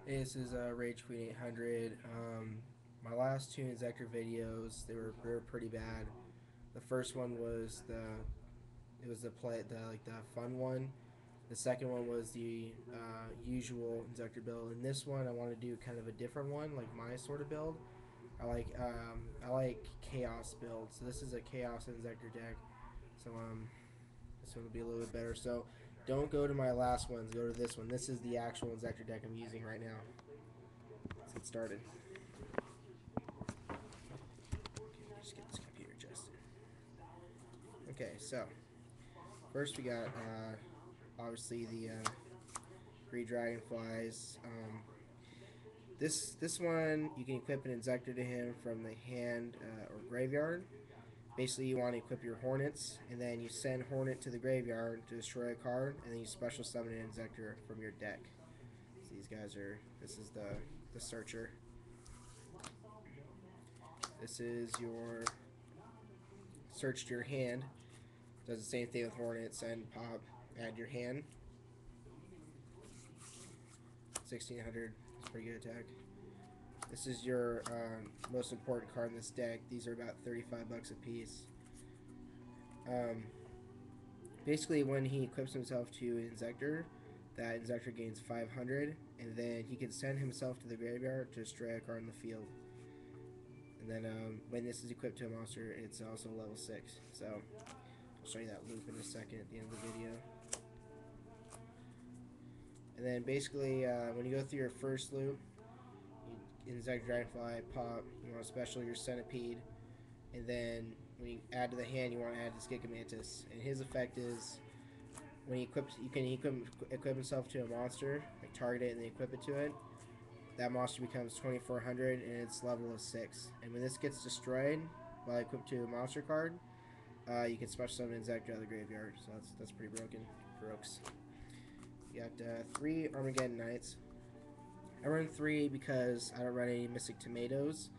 This is Rage Queen 800. My last two Inzektor videos, they were pretty bad. The first one was the fun one. The second one was the usual Inzektor build. In this one, I want to do kind of a different one, like my sort of build. I like chaos build. So this is a chaos Inzektor deck. So this one will be a little bit better. So don't go to my last ones. Go to this one. This is the actual Inzektor deck I'm using right now. Let's get started. Just get this computer adjusted. Okay, so first we got obviously the Green Dragonflies. This one you can equip an Inzektor to him from the hand or graveyard. Basically, you want to equip your Hornets, and then you send Hornet to the graveyard to destroy a card, and then you special summon an Inzektor from your deck. So these guys are. This is the Searcher. This is your search to your hand. Does the same thing with Hornet. Send, pop, add your hand. 1600. It's a pretty good attack. This is your most important card in this deck. These are about 35 bucks a piece. Basically, when he equips himself to Inzektor, that Inzektor gains 500, and then he can send himself to the graveyard to destroy a card in the field. And then when this is equipped to a monster, it's also level 6. So I'll show you that loop in a second at the end of the video. And then basically, when you go through your first loop, you Inzektor Dragonfly, pop, you want to special your Centipede, and then when you add to the hand, you want to add the Skigamantis. And his effect is, when he equips, you can equip himself to a monster, like target it and then equip it to it. That monster becomes 2400 and its level is 6. And when this gets destroyed while equipped to a monster card, you can special summon Inzektor out of the graveyard. So that's pretty broken. Brooks. You got 3 Armageddon Knights. I run 3 because I don't run any Mystic Tomatoes.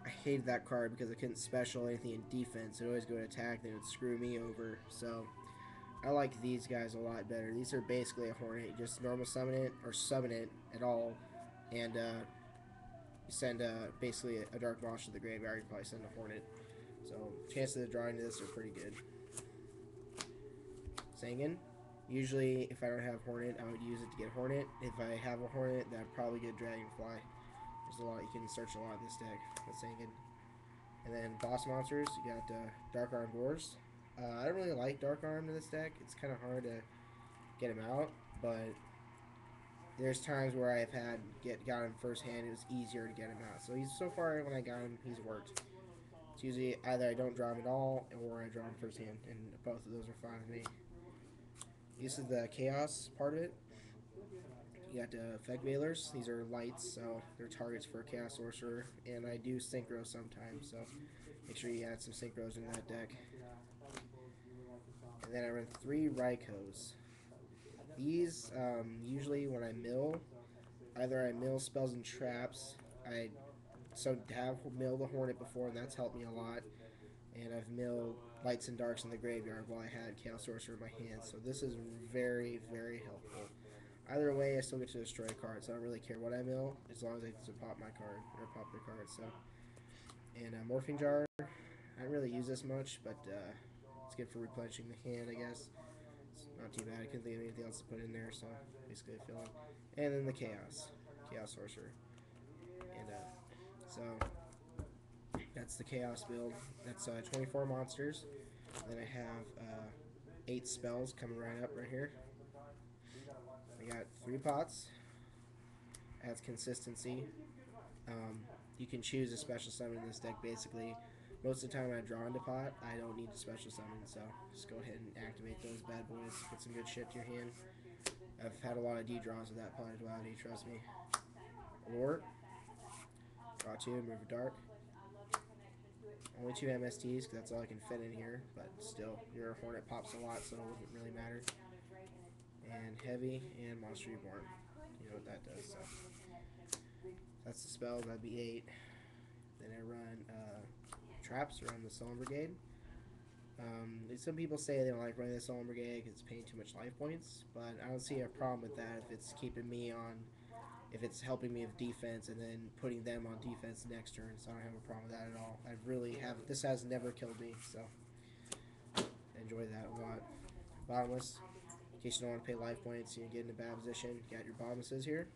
I hated that card because I couldn't special anything in defense. It would always go to attack, then it would screw me over. So I like these guys a lot better. These are basically a Hornet. You just normal summon it or summon it at all, and you send basically a Dark Monster to the graveyard. You probably send a Hornet. So chances of drawing this are pretty good. Sangan. Usually, if I don't have Hornet, I would use it to get Hornet. If I have a Hornet, then I'd probably get Dragonfly. There's a lot, you can search a lot in this deck. That's Sangan. And then boss monsters, you got Dark Arm Boars. I don't really like Dark Arm in this deck. It's kind of hard to get him out, but there's times where I've got him first hand. It was easier to get him out. So so far when I got him, he's worked. It's usually either I don't draw him at all or I draw him first hand, and both of those are fine with me. This is the chaos part of it. You got Effect Veilers. These are lights, so they're targets for a Chaos Sorcerer. And I do Synchro sometimes, so make sure you add some Synchros in that deck. And then I run 3 Raikos. These, usually when I mill, either I mill spells and traps. I have milled the Hornet before, and that's helped me a lot. And I've milled lights and darks in the graveyard while I had Chaos Sorcerer in my hand. So this is very, very helpful. Either way, I still get to destroy a card, so I don't really care what I mill, as long as I get to pop my card, or pop their card, so. And Morphing Jar, I don't really use this much, but it's good for replenishing the hand, I guess. It's not too bad, I couldn't think of anything else to put in there, so basically a fill-in. And then the Chaos Sorcerer. And so, that's the Chaos build. That's 24 monsters. Then I have 8 spells coming right up right here. I got 3 pots. Adds consistency. You can choose a special summon in this deck basically. Most of the time I draw into pot, I don't need to special summon, so just go ahead and activate those bad boys. Get some good shit to your hand. I've had a lot of D-draws with that Potted Duality, trust me. Lure. Draw 2, move a dark. Only 2 MSTs, because that's all I can fit in here, but still, your Hornet pops a lot, so it wouldn't really matter. And Heavy, and Monster Reborn. You know what that does, so. That's the spell, that'd be 8. Then I run traps around the Sullen Brigade. Some people say they don't like running the Sullen Brigade because it's paying too much life points, but I don't see a problem with that if it's keeping me on if it's helping me with defense, and then putting them on defense next turn. So I don't have a problem with that at all. I really have. This has never killed me, so I enjoy that a lot. Bottomless. In case you don't want to pay life points, you get in a bad position. You got your bottomlesses here.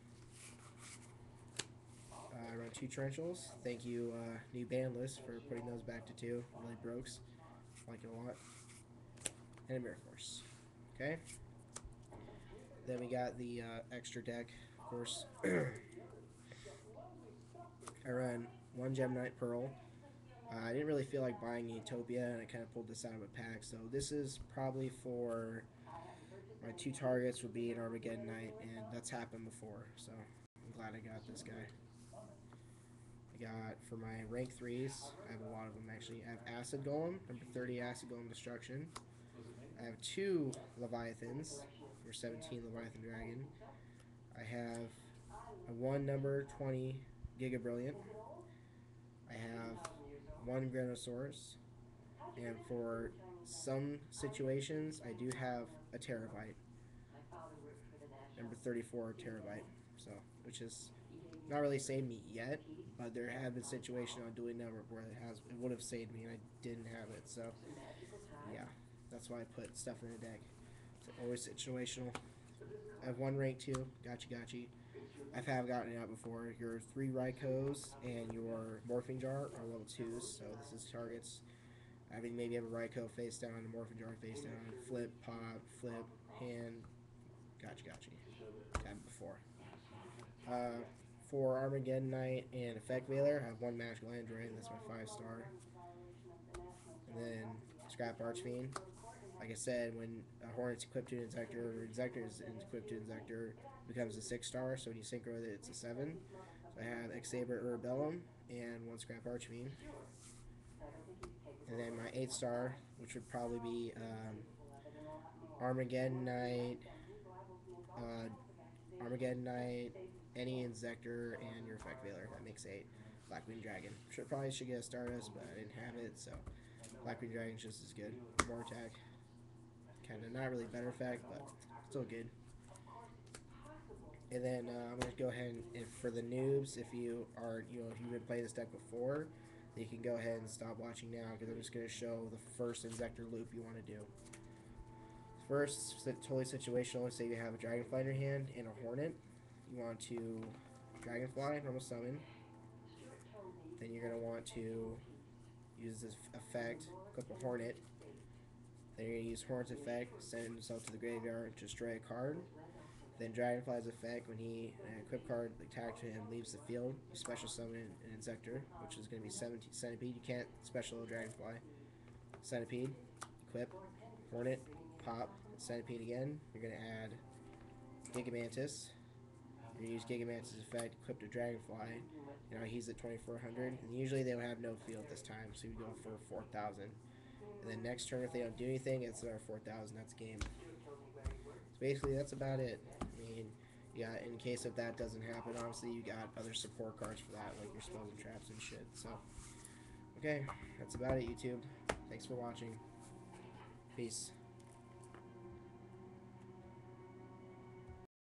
I run 2 torrentials. Thank you, new ban list, for putting those back to 2. Really brokes. Like it a lot. And a Mirror Force. Okay. Then we got the extra deck, of course. I run 1 Gemini Pearl. I didn't really feel like buying Utopia, and I kind of pulled this out of a pack. So this is probably for my 2 targets would be an Armageddon Knight, and that's happened before. So I'm glad I got this guy. I got, for my rank 3s, I have a lot of them actually. I have Acid Golem, number 30 Acid Golem Destruction. I have 2 Leviathans, for 17 Leviathan Dragon. I have a 1 number 20 Giga Brilliant. I have 1 Granosaurus. And for some situations, I do have a Terabyte. Number 34 Terabyte. So, which is not really saved me yet, but there have been situations on Dueling Network where it would have saved me and I didn't have it. So, yeah, that's why I put stuff in the deck. So always situational. I have 1 rank 2, gotcha. I have gotten it out before. Your 3 Raikos and your Morphing Jar are level 2s, so this is targets. I mean, maybe have a Raikou face down, a Morphing Jar face down, flip, pop, flip, hand, gotcha. Had it before. For Armageddon Knight and Effect Veiler, I have 1 Magical Android, that's my 5-star. And then Scrap Archfiend. Like I said, when a Hornet's equipped to an Inzektor, or Inzektor is equipped to an Inzektor, it becomes a 6-star, so when you synchro with it, it's a 7. So I have Xaber Urbellum and 1 Scrap Archfiend. And then my 8-star, which would probably be Armageddon Knight, any Inzektor, and your Effect Veiler. That makes 8. Blackwing Dragon. Probably should get a Stardust, but I didn't have it, so Blackwing Dragon's just as good. More attack. Kind of not really better effect, but still good. And then I'm going to go ahead and for the noobs, if you are, if you've been playing this deck before, you can go ahead and stop watching now, because I'm just going to show the first Inzektor loop you want to do. First, totally situational. Let's say you have a Dragonfly in your hand and a Hornet. You want to Dragonfly, normal summon. Then you're going to want to use this effect, equip a Hornet. Then you're going to use Hornet's effect, send himself to the graveyard, destroy a card. Then Dragonfly's effect, when he equip card attached to him leaves the field, you special summon an Inzektor, which is going to be 17 Centipede. You can't special Dragonfly. Centipede, equip, Hornet, pop, Centipede again. You're going to add Gigamantis. You're going to use Gigamantis' effect, equip to Dragonfly. You know, he's at 2400. And usually they will have no field this time, so you go for 4000. And then next turn, if they don't do anything, it's our 4000. That's game. So basically, that's about it. I mean, yeah, in case if that doesn't happen, obviously you got other support cards for that, like your spells and traps and shit. So, okay, that's about it, YouTube. Thanks for watching. Peace.